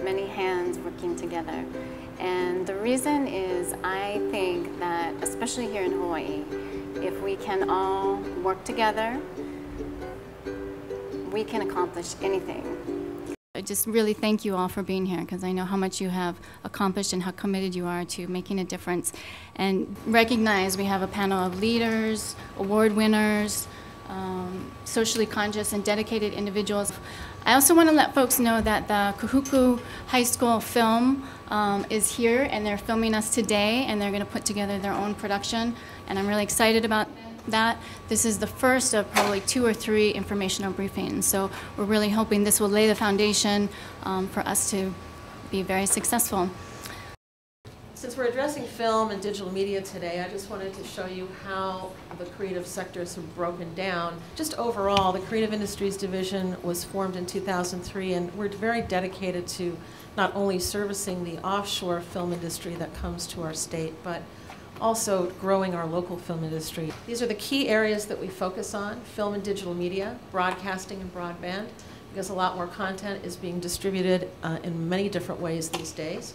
many hands working together. And the reason is I think that, especially here in Hawaii, if we can all work together, we can accomplish anything. I just really thank you all for being here, because I know how much you have accomplished and how committed you are to making a difference. And recognize we have a panel of leaders, award winners, socially conscious and dedicated individuals. I also want to let folks know that the Kahuku High School film is here, and they're filming us today, and they're going to put together their own production, and I'm really excited about that. This is the first of probably 2 or 3 informational briefings, so we're really hoping this will lay the foundation for us to be very successful. Since we're addressing film and digital media today, I just wanted to show you how the creative sectors have broken down. Just overall, the Creative Industries Division was formed in 2003, and we're very dedicated to not only servicing the offshore film industry that comes to our state, but also growing our local film industry. These are the key areas that we focus on: film and digital media, broadcasting and broadband, because a lot more content is being distributed in many different ways these days.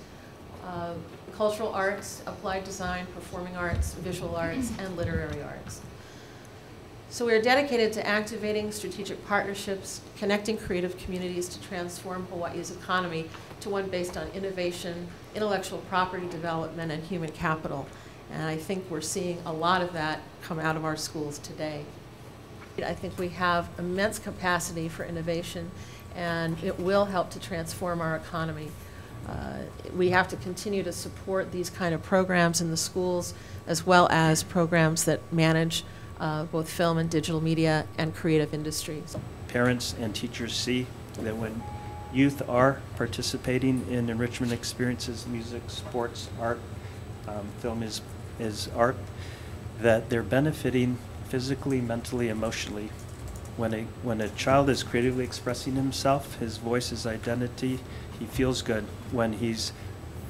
Cultural arts, applied design, performing arts, visual arts, and literary arts. So we are dedicated to activating strategic partnerships, connecting creative communities to transform Hawaii's economy to one based on innovation, intellectual property development, and human capital. And I think we're seeing a lot of that come out of our schools today. I think we have immense capacity for innovation, and it will help to transform our economy. We have to continue to support these kind of programs in the schools, as well as programs that manage both film and digital media and creative industries. Parents and teachers see that when youth are participating in enrichment experiences, music, sports, art, film is art, that they're benefiting physically, mentally, emotionally. When a child is creatively expressing himself, his voice, his identity, he feels good. When he's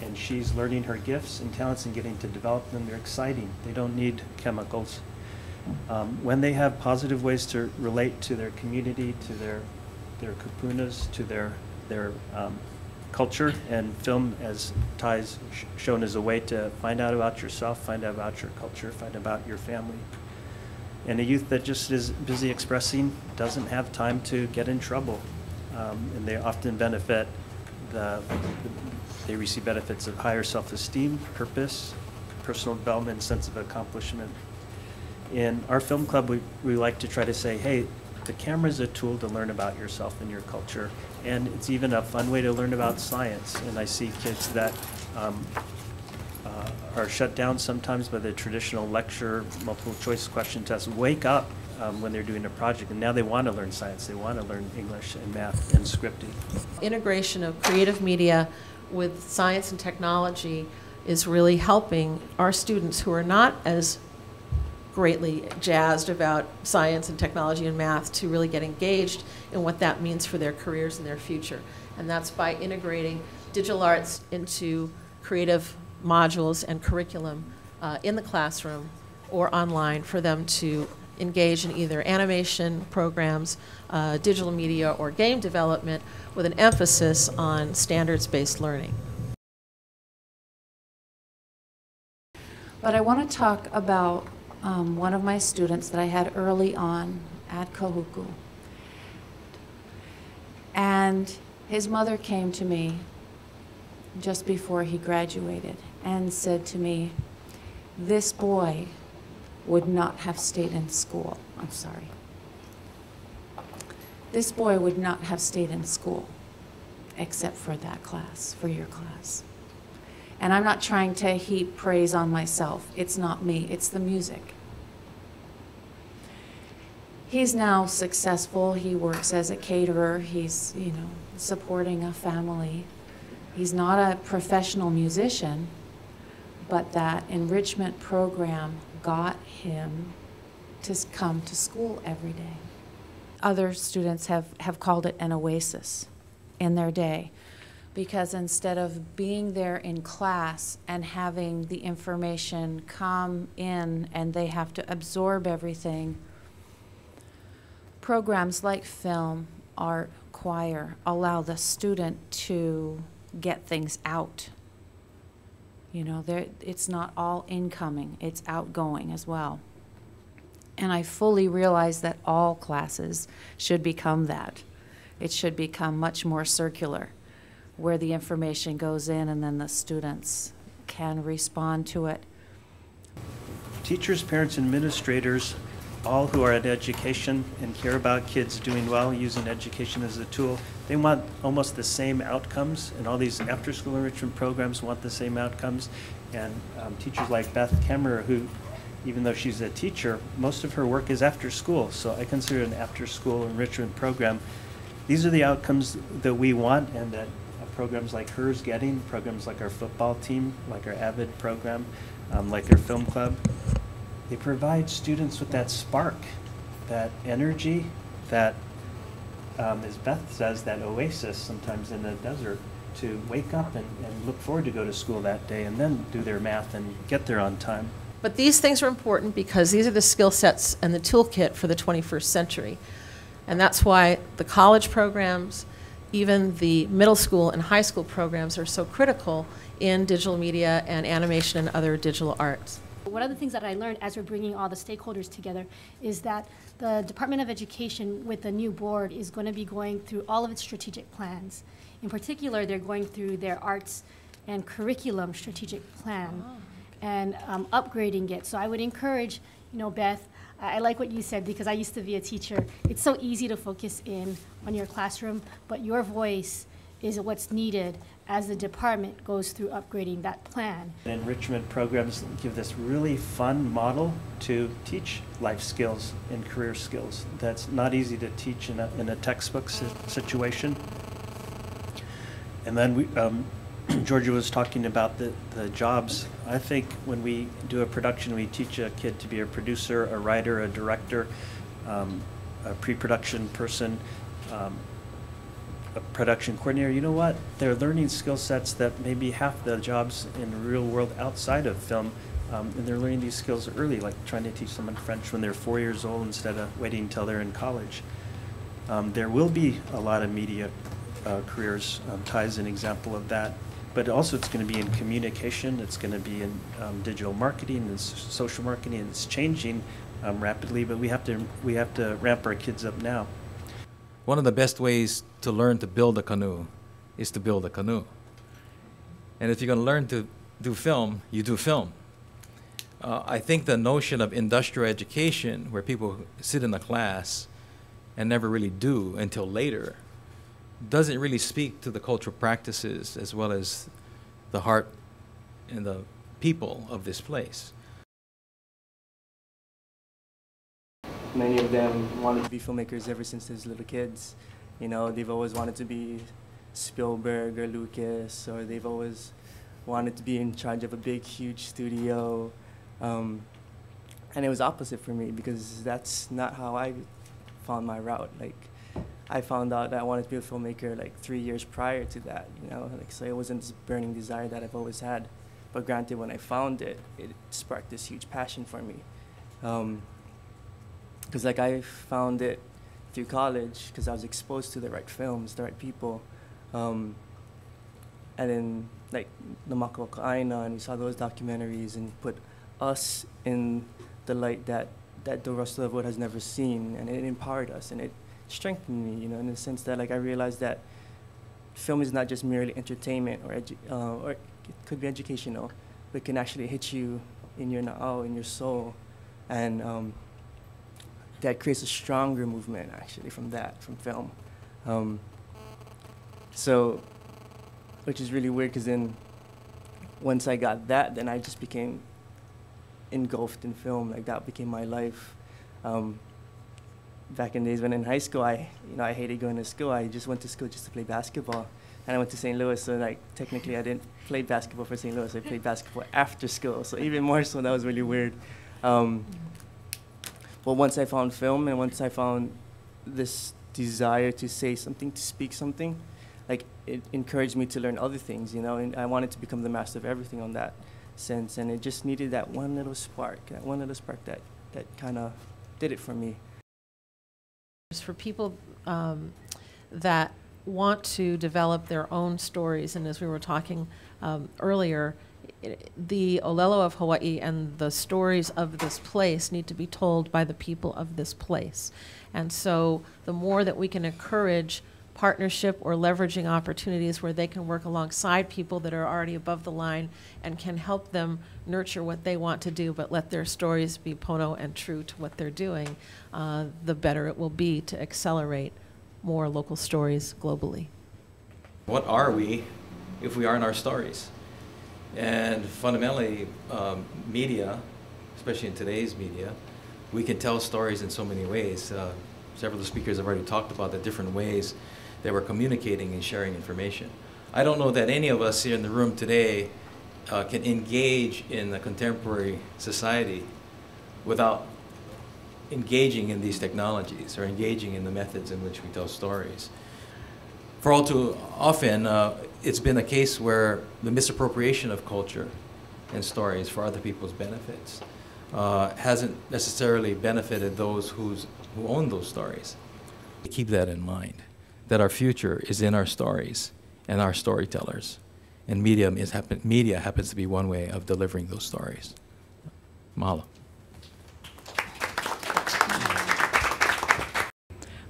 and she's learning her gifts and talents and getting to develop them, they're exciting. They don't need chemicals. When they have positive ways to relate to their community, to their kapunas, to their culture, and film as ties shown as a way to find out about yourself, find out about your culture, find out about your family. And a youth that just is busy expressing doesn't have time to get in trouble. And they often benefit, they receive benefits of higher self-esteem, purpose, personal development, sense of accomplishment. In our film club, we like to try to say, hey, the camera is a tool to learn about yourself and your culture. And it's even a fun way to learn about science. And I see kids that are shut down sometimes by the traditional lecture, multiple choice question tests, wake up when they're doing a project, and now they want to learn science, they want to learn English and math and scripting. Integration of creative media with science and technology is really helping our students who are not as greatly jazzed about science and technology and math to really get engaged in what that means for their careers and their future. And that's by integrating digital arts into creative modules and curriculum in the classroom or online for them to engage in either animation programs, digital media, or game development with an emphasis on standards-based learning. But I want to talk about one of my students that I had early on at Kahuku. And his mother came to me just before he graduated and said to me, this boy would not have stayed in school. I'm sorry. This boy would not have stayed in school except for that class, for your class. And I'm not trying to heap praise on myself. It's not me, it's the music. He's now successful. He works as a caterer. He's, supporting a family. He's not a professional musician, but that enrichment program got him to come to school every day. Other students have called it an oasis in their day, because instead of being there in class and having the information come in and they have to absorb everything, programs like film, art, choir allow the student to get things out. You know, it's not all incoming, it's outgoing as well. And I fully realize that all classes should become that. It should become much more circular, where the information goes in and then the students can respond to it. Teachers, parents, and administrators, all who are in education and care about kids doing well, using education as a tool, they want almost the same outcomes, and all these after-school enrichment programs want the same outcomes. And teachers like Beth Kemmerer, who, even though she's a teacher, most of her work is after school, so I consider it an after-school enrichment program. These are the outcomes that we want, and that programs like hers getting, programs like our football team, like our AVID program, like our film club. They provide students with that spark, that energy, that, as Beth says, that oasis sometimes in the desert, to wake up and look forward to go to school that day and then do their math and get there on time. But these things are important because these are the skill sets and the toolkit for the 21st century. And that's why the college programs, even the middle school and high school programs, are so critical in digital media and animation and other digital arts. One of the things that I learned as we're bringing all the stakeholders together is that the Department of Education with the new board is going to be going through all of its strategic plans. In particular, they're going through their arts and curriculum strategic plan and upgrading it. So I would encourage, you know, Beth, I like what you said because I used to be a teacher. It's so easy to focus in on your classroom, but your voice is what's needed as the department goes through upgrading that plan. Enrichment programs give this really fun model to teach life skills and career skills. That's not easy to teach in a textbook situation. And then we, Georgia was talking about the jobs. I think when we do a production, we teach a kid to be a producer, a writer, a director, a pre-production person, a production coordinator. You know what? They're learning skill sets that maybe half the jobs in the real world outside of film, and they're learning these skills early, like trying to teach someone French when they're 4 years old instead of waiting until they're in college. There will be a lot of media careers. Ty is an example of that. But also it's going to be in communication, it's going to be in digital marketing and social marketing, and it's changing rapidly, but we have to ramp our kids up now. One of the best ways to learn to build a canoe is to build a canoe. And if you're going to learn to do film, you do film. I think the notion of industrial education, where people sit in a class and never really do until later, doesn't really speak to the cultural practices as well as the heart and the people of this place. Many of them wanted to be filmmakers ever since they were little kids. You know, they've always wanted to be Spielberg or Lucas, or they've always wanted to be in charge of a big, huge studio. And it was opposite for me because that's not how I found my route. Like, I found out that I wanted to be a filmmaker like 3 years prior to that, you know, like, so it wasn't this burning desire that I've always had. But granted, when I found it, it sparked this huge passion for me. Because like I found it through college because I was exposed to the right films, the right people. And then like the Makawaka Aina, and we saw those documentaries and put us in the light that the rest of the world has never seen, and it empowered us and it strengthened me, you know, in the sense that like I realized that film is not just merely entertainment or it could be educational, but it can actually hit you in your na'au, in your soul, and that creates a stronger movement actually from film. So, which is really weird because then once I got that, then I just became engulfed in film. Like that became my life. Back in the days when in high school, I hated going to school. I just went to school just to play basketball. And I went to St. Louis, so like technically I didn't play basketball for St. Louis. I played basketball after school, so even more so, that was really weird. But once I found film and once I found this desire to say something, to speak something, like it encouraged me to learn other things, you know, and I wanted to become the master of everything on that sense, and it just needed that one little spark that kind of did it for me. For people that want to develop their own stories, and as we were talking earlier, the Olelo of Hawaii and the stories of this place need to be told by the people of this place. And so the more that we can encourage partnership or leveraging opportunities where they can work alongside people that are already above the line and can help them nurture what they want to do, but let their stories be pono and true to what they're doing, the better it will be to accelerate more local stories globally. What are we if we aren't our stories? And fundamentally, media, especially in today's media, we can tell stories in so many ways. Several of the speakers have already talked about the different ways that we're communicating and sharing information. I don't know that any of us here in the room today can engage in the contemporary society without engaging in these technologies or engaging in the methods in which we tell stories. For all too often, it's been a case where the misappropriation of culture and stories for other people's benefits hasn't necessarily benefited those who own those stories. Keep that in mind, that our future is in our stories and our storytellers. And media happens to be one way of delivering those stories. Mahalo.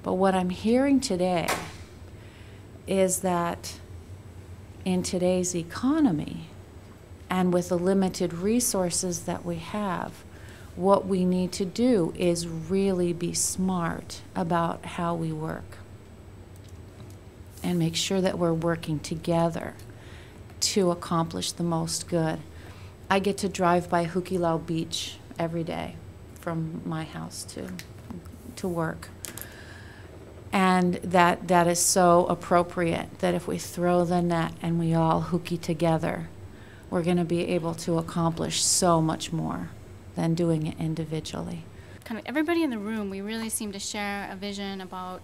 But what I'm hearing today is that in today's economy and with the limited resources that we have, what we need to do is really be smart about how we work and make sure that we're working together to accomplish the most good. I get to drive by Hukilau Beach every day from my house to work. And that is so appropriate that if we throw the net and we all hooky together, we're going to be able to accomplish so much more than doing it individually. Kind of everybody in the room, we really seem to share a vision about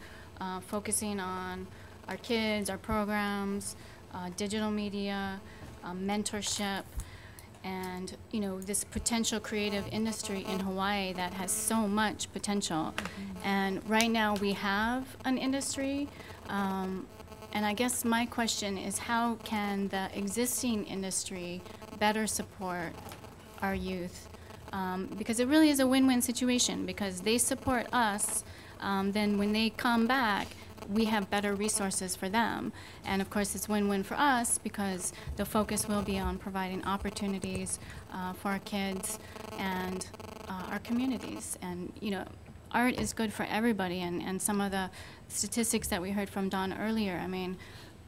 focusing on our kids, our programs, digital media, mentorship, and this potential creative industry in Hawaii that has so much potential. And right now we have an industry, and I guess my question is, how can the existing industry better support our youth? Because it really is a win-win situation, because they support us, then when they come back, we have better resources for them. And of course, it's win-win for us because the focus will be on providing opportunities for our kids and our communities. And art is good for everybody. And some of the statistics that we heard from Don earlier, I mean,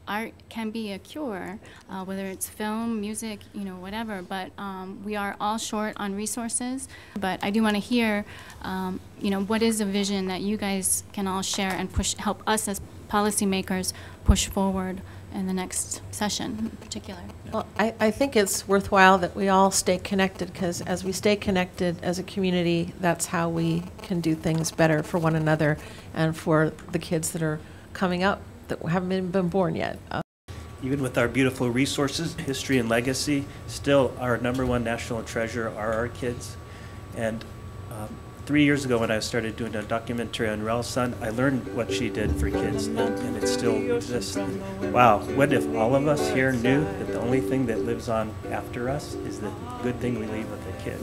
art can be a cure, whether it's film, music, whatever, but we are all short on resources. But I do want to hear, what is a vision that you guys can all share and help us as policymakers push forward in the next session in particular? Well, I think it's worthwhile that we all stay connected, because as we stay connected as a community, that's how we can do things better for one another and for the kids that are coming up that haven't been born yet. Even with our beautiful resources, history and legacy, still our #1 national treasure are our kids. And 3 years ago when I started doing a documentary on Rel's son, I learned what she did for kids, and it still exists. Wow, what if all of us here knew that the only thing that lives on after us is the good thing we leave with the kid?